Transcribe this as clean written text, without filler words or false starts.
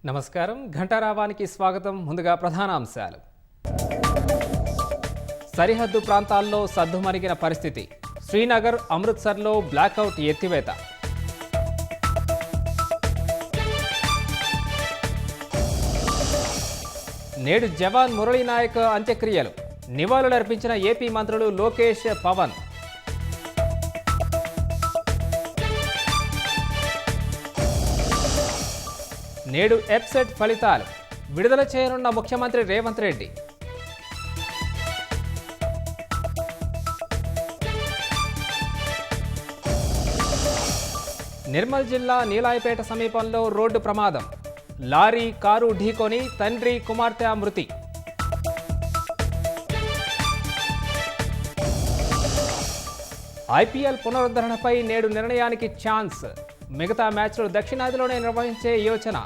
నమస్కారం ఘంటారావానికి స్వాగతం. ముందుగా ప్రధానాంశాలు. సరిహద్దు ప్రాంతాల్లో సద్దుమణిగిన పరిస్థితి. శ్రీనగర్, అమృత్సర్లో బ్లాకౌట్ ఎత్తివేత. నేడు జవాన్ మురళీనాయక్ అంత్యక్రియలు. నివాళులర్పించిన ఏపీ మంత్రులు లోకేష్, పవన్. నేడు ఎప్సెట్ ఫలితాలు విడుదల చేయనున్న ముఖ్యమంత్రి రేవంత్ రెడ్డి. నిర్మల్ జిల్లా నీలాయపేట సమీపంలో రోడ్డు ప్రమాదం. లారీ, కారు ఢీకొని తండ్రి, కుమార్తె మృతి. ఐపీఎల్ పునరుద్ధరణపై నేడు నిర్ణయానికి ఛాన్స్. మిగతా మ్యాచ్లు దక్షిణాదిలోనే నిర్వహించే యోచన.